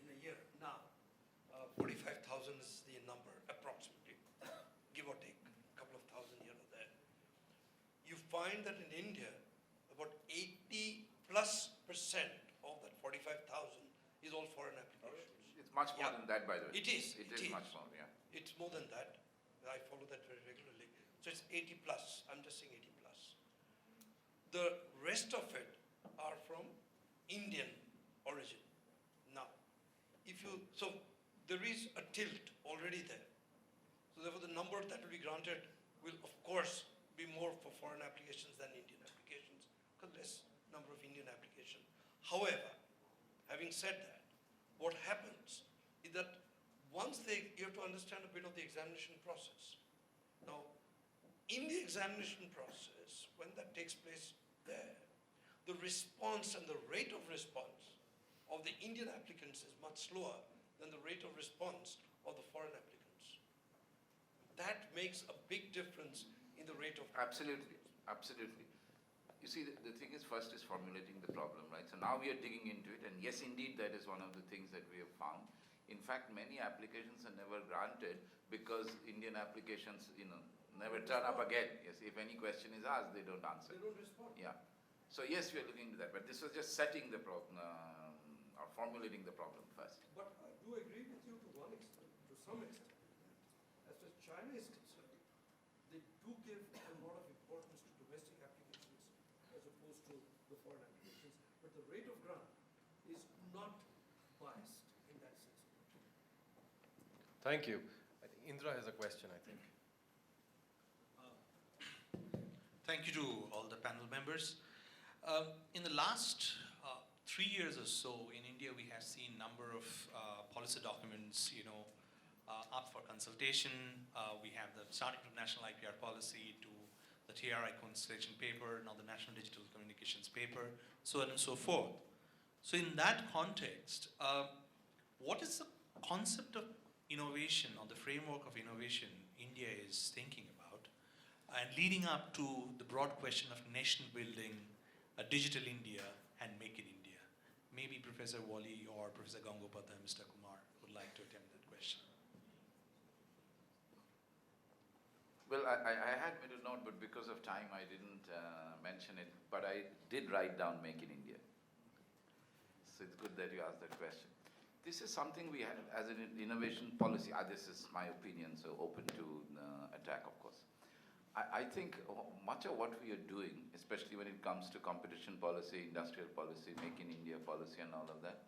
in a year now, 45,000 is the number approximately, give or take a couple of thousand here or there. You find that in India, about 80+% of that 45,000 is all foreign applications. It's much more Yeah. than that, by the way. It is. It is much more, yeah. It's more than that. I follow that very regularly. So it's 80+. I'm just saying 80+. The rest of it are from Indian origin. Now, so there is a tilt already there. So therefore the number that will be granted will of course be more for foreign applications than Indian applications, because less number of Indian applications. However, having said that, what happens is that you have to understand a bit of the examination process. Now, in the examination process, when that takes place there, the response and the rate of response of the Indian applicants is much slower than the rate of response of the foreign applicants. That makes a big difference in the rate of... Absolutely, absolutely. You see, the thing is, first is formulating the problem, right? So now we are digging into it, and yes, indeed, that is one of the things that we have found. In fact, many applications are never granted because Indian applications, never turn up again. Yes, if any question is asked, they don't answer. They don't respond. Yeah. So yes, we are looking into that, but this was just setting the problem, or formulating the problem first. But I do agree with you to one extent, to some extent. As far as China is concerned, they do give a lot of importance to domestic applications as opposed to the foreign applications. But the rate of grant is not biased in that sense. Thank you. I think Indra has a question, I think. Thank you to all the panel members. In the last 3 years or so in India, we have seen a number of policy documents, up for consultation. We have starting from National IPR Policy to the TRI Constellation Paper, now the National Digital Communications Paper, so on and so forth. So in that context, what is the concept of innovation or the framework of innovation India is thinking about, and leading up to the broad question of nation building, a digital India, and make in India. Maybe Professor Wali or Professor Gangopadhyay, Mr. Kumar would like to attempt that question. Well, I had made a note, but because of time, I didn't mention it. But I did write down "Make in India." So it's good that you asked that question. This is something we have as an innovation policy. This is my opinion, so open to attack, of course. I think much of what we are doing, especially when it comes to competition policy, industrial policy, Make in India policy, and all of that,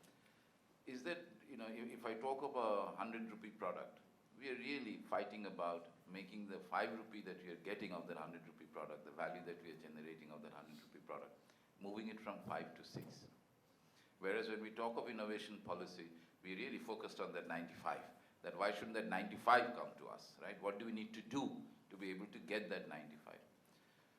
is that, you know, if I talk of a 100 rupee product, we are really fighting about making the 5 rupee that we are getting of that 100 rupee product, the value that we are generating of that 100 rupee product, moving it from 5 to 6. Whereas when we talk of innovation policy, we really focused on that 95, that why shouldn't that 95 come to us, right? What do we need to do to be able to get that 95?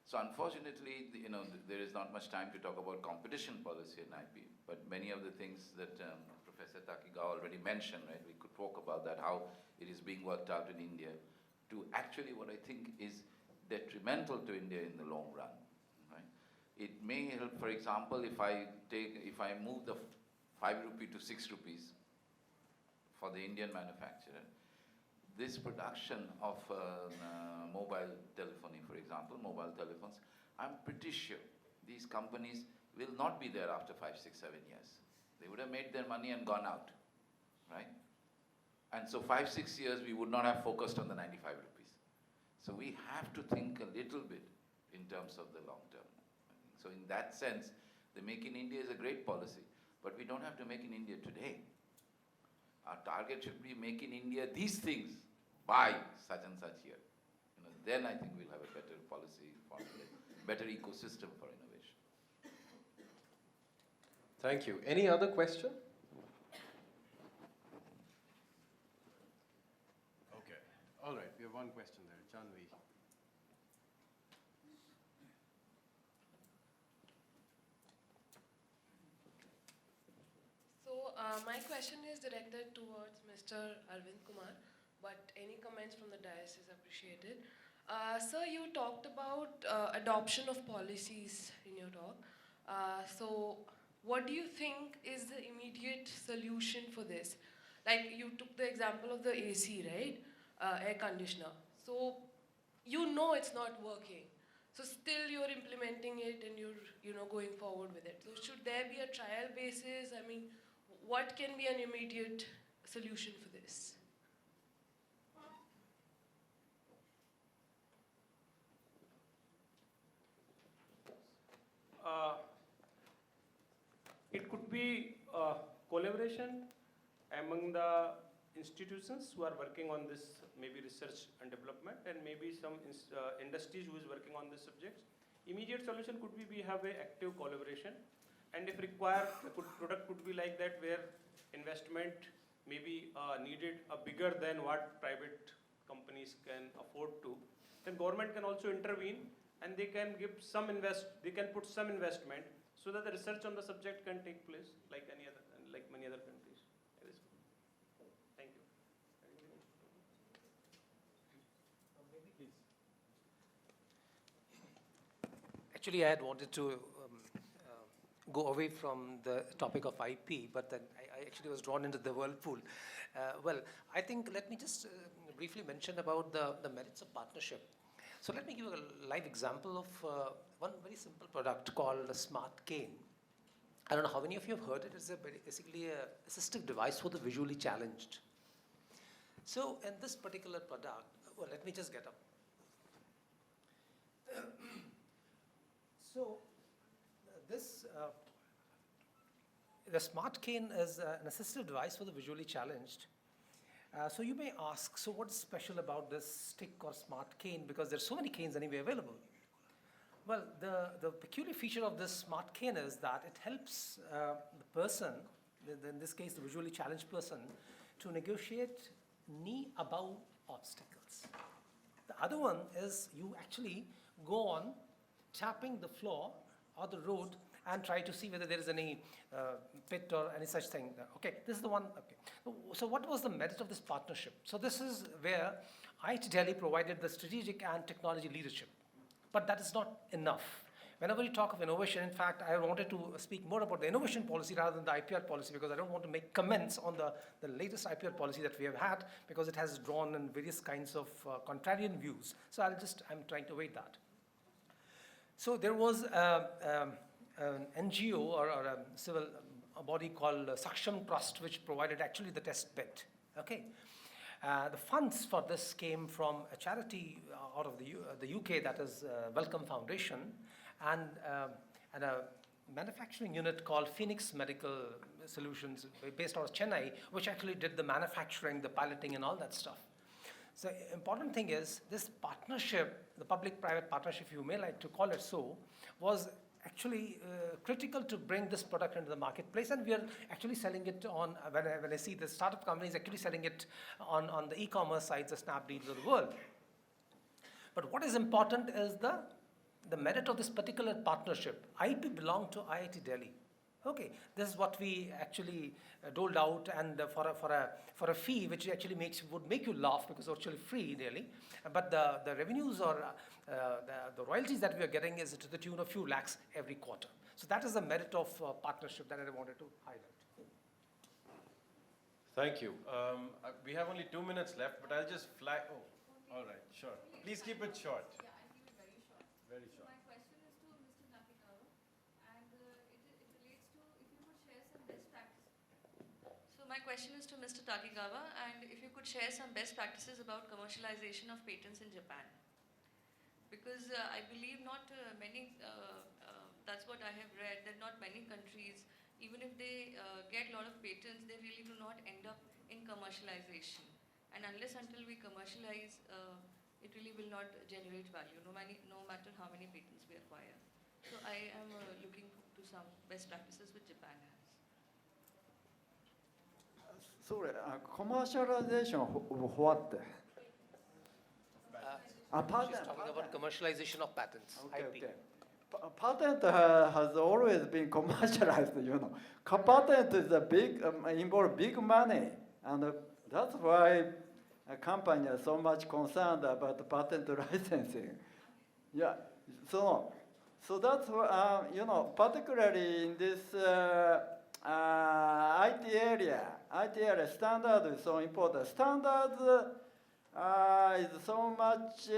So unfortunately, you know, there is not much time to talk about competition policy in IP, but many of the things that Professor Takigawa already mentioned, right? We could talk about that, how it is being worked out in India to actually what I think is detrimental to India in the long run, right? It may help, for example, if I move the 5 rupee to 6 rupees for the Indian manufacturer, this production of mobile telephony, for example, mobile telephones, I'm pretty sure these companies will not be there after 5, 6, 7 years. They would have made their money and gone out, right? And so 5, 6 years, we would not have focused on the 95 rupees. So we have to think a little bit in terms of the long term. So in that sense, the Make in India is a great policy, but we don't have to make in India today. Our target should be Make in India these things by such and such year. You know, then I think we'll have a better policy formula, better ecosystem for innovation. Thank you. Any other question? Okay. All right. We have one question there. Janvi. So my question is directed towards Mr. Arvind Kumar, but any comments from the dais is appreciated. Sir, you talked about adoption of policies in your talk. So what do you think is the immediate solution for this? Like you took the example of the AC, right? Air conditioner. So you know it's not working. So still you're implementing it and you're going forward with it. So should there be a trial basis? I mean, what can be an immediate solution for this? It could be collaboration among the institutions who are working on this, maybe research and development, and maybe some industries who is working on this subjects. Immediate solution could be we have an active collaboration, and if required, the product could be like that where investment may be needed bigger than what private companies can afford to. Then government can also intervene, and they can give some they can put some investment so that the research on the subject can take place like many other countries. Thank you. Actually, I had wanted to go away from the topic of IP, but then I actually was drawn into the whirlpool. Well, I think let me just briefly mention about the merits of partnership. So let me give a live example of one very simple product called a Smart Cane. I don't know how many of you have heard it. It's basically an assistive device for the visually challenged. So in this particular product, well, let me just get up. So the Smart Cane is an assistive device for the visually challenged. So you may ask, so what's special about this stick or Smart Cane? Because there's so many canes anyway available. Well, the peculiar feature of this Smart Cane is that it helps the person, in this case the visually challenged person, to negotiate knee above obstacles. The other one is you actually go on tapping the floor or the road and try to see whether there is any pit or any such thing. Okay, this is the one. Okay. So what was the merit of this partnership? So this is where IIT Delhi provided the strategic and technology leadership. But that is not enough. Whenever you talk of innovation, in fact, I wanted to speak more about the innovation policy rather than the IPR policy, because I don't want to make comments on the latest IPR policy that we have had, because it has drawn in various kinds of contrarian views. So I'm trying to wait that. So there was an NGO or a civil body called Saksham Trust, which provided actually the test bed. Okay. The funds for this came from a charity out of the UK, that is Wellcome Foundation, and a manufacturing unit called Phoenix Medical Solutions, based out of Chennai, which actually did the manufacturing, the piloting, and all that stuff. So important thing is this partnership, the public-private partnership, you may like to call it so, was actually critical to bring this product into the marketplace, and we are actually selling it on, when I see the startup companies actually selling it on the e-commerce sites, the Snapdeals of the world. But what is important is the merit of this particular partnership. IP belonged to IIT Delhi. Okay, this is what we actually doled out, and for a fee which actually would make you laugh, because it's actually free really. But the revenues or the royalties that we are getting is to the tune of few lakhs every quarter. So that is the merit of partnership that I wanted to highlight. Thank you. We have only 2 minutes left, but I'll just flag. Oh, all right, sure. Please keep it short. Yeah, I'll keep it very short. Very short. My question is to Mr. Nakagawa, and it relates to if you could share some best practices. So my question is to Mr. Takigawa, and if you could share some best practices about commercialization of patents in Japan. Because I believe not many, that's what I have read, that not many countries, even if they get a lot of patents, they really do not end up in commercialization. And unless until we commercialize, it really will not generate value, no matter how many patents we acquire. So I am looking to some best practices which Japan has. それ、コマーシャライゼーションをwhat? She's talking about commercialization of patents, IP. Patent has always been commercialized, you know. Patent is a big, involve big money, and that's why a company is so much concerned about patent licensing. Yeah, so that's why, you know, particularly in this IT area, standard is so important. Standards is so much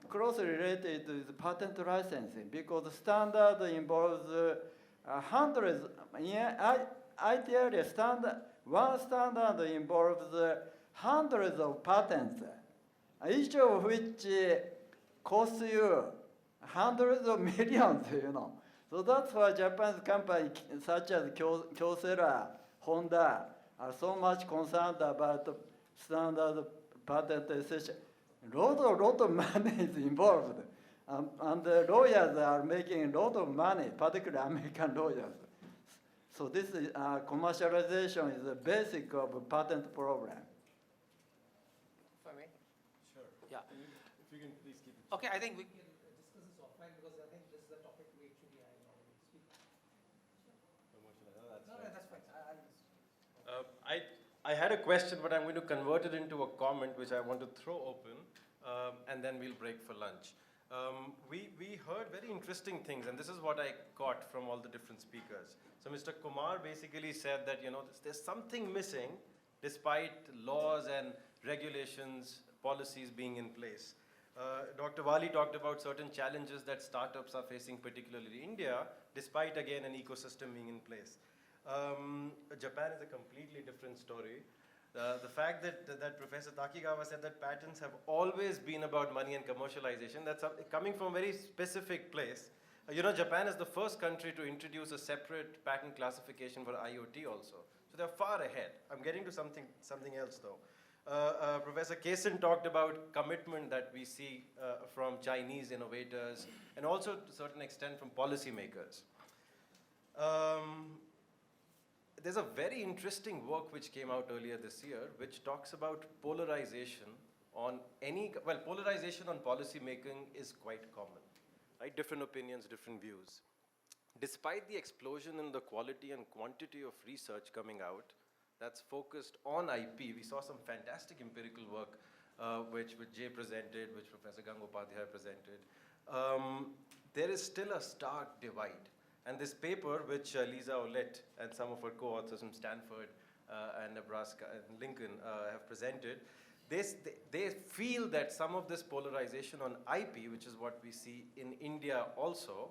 closely related with patent licensing, because standard involves hundreds. In IT area, one standard involves hundreds of patents, each of which costs you hundreds of millions, you know. So that's why Japanese companies such as Kyocera, Honda are so much concerned about standard patent, etc. Lot of money is involved, and the lawyers are making a lot of money, particularly American lawyers. So this is, commercialization is the basic of a patent program. If I may? Sure. Yeah. If you can please keep it. Okay, I think we can discuss this offline, because I think this is the topic we actually I already speak. That's No, fine. that's fine. I had a question, but I'm going to convert it into a comment, which I want to throw open, and then we'll break for lunch. We heard very interesting things, and this is what I got from all the different speakers. So Mr. Kumar basically said that, you know, there's something missing despite laws and regulations, policies being in place. Dr. Wali talked about certain challenges that startups are facing, particularly in India, despite, again, an ecosystem being in place. Japan is a completely different story. The fact that Professor Takigawa said that patents have always been about money and commercialization, that's coming from a very specific place. You know, Japan is the first country to introduce a separate patent classification for IoT also. So they're far ahead. I'm getting to something else though. Professor Kaisen talked about commitment that we see from Chinese innovators, and also to a certain extent from policymakers. There's a very interesting work which came out earlier this year, which talks about polarization on polarization on policy making is quite common, right? Different opinions, different views. despite the explosion in the quality and quantity of research coming out that's focused on IP, we saw some fantastic empirical work which Jay presented, which Professor Gangopadhyay presented. There is still a stark divide. And this paper, which Lisa Ouellette and some of her co-authors from Stanford and Nebraska and Lincoln have presented, they feel that some of this polarization on IP, which is what we see in India also,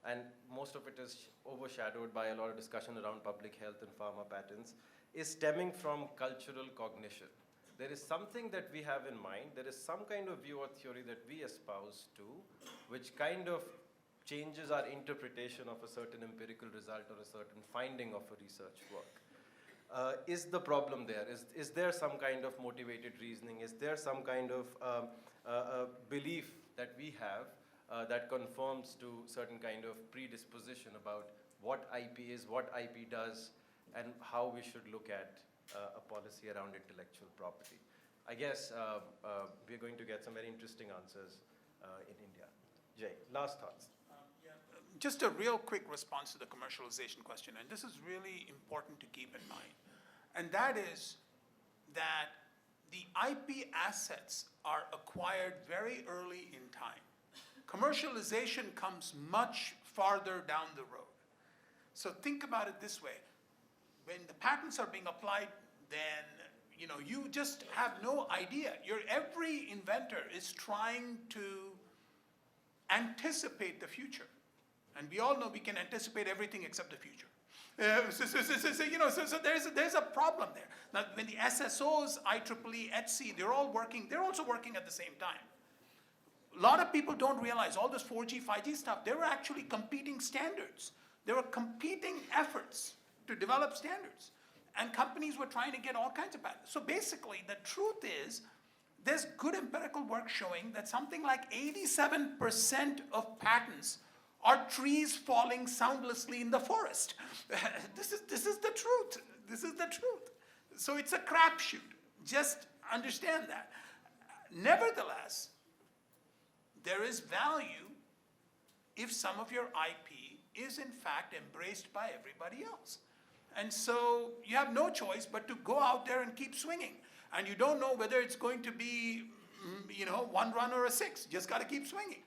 and most of it is overshadowed by a lot of discussion around public health and pharma patents, is stemming from cultural cognition. There is something that we have in mind, there is some kind of view or theory that we espouse to, which kind of changes our interpretation of a certain empirical result or a certain finding of a research work. Is the problem there? Is there some kind of motivated reasoning? Is there some kind of belief that we have that conforms to certain kind of predisposition about what IP is, what IP does, and how we should look at a policy around intellectual property? I guess we're going to get some very interesting answers in India. Jay, last thoughts. Just a real quick response to the commercialization question, and this is really important to keep in mind. And that is that the IP assets are acquired very early in time. Commercialization comes much farther down the road. So think about it this way. When the patents are being applied, then you just have no idea. Every inventor is trying to anticipate the future. And we all know we can anticipate everything except the future. So there's a problem there. Now, when the SSOs, IEEE, ETSI, they're also working at the same time. A lot of people don't realize all this 4G, 5G stuff, they were actually competing standards. There were competing efforts to develop standards. And companies were trying to get all kinds of patents. So basically, the truth is, there's good empirical work showing that something like 87% of patents are trees falling soundlessly in the forest. This is the truth. This is the truth. So it's a crapshoot. Just understand that. Nevertheless, there is value if some of your IP is in fact embraced by everybody else. And so you have no choice but to go out there and keep swinging. And you don't know whether it's going to be, one run or a six. Just got to keep swinging.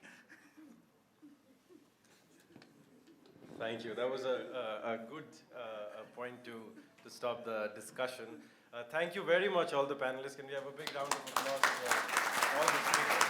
Thank you. That was a good point to stop the discussion. Thank you very much, all the panelists. Can we have a big round of applause for all the speakers?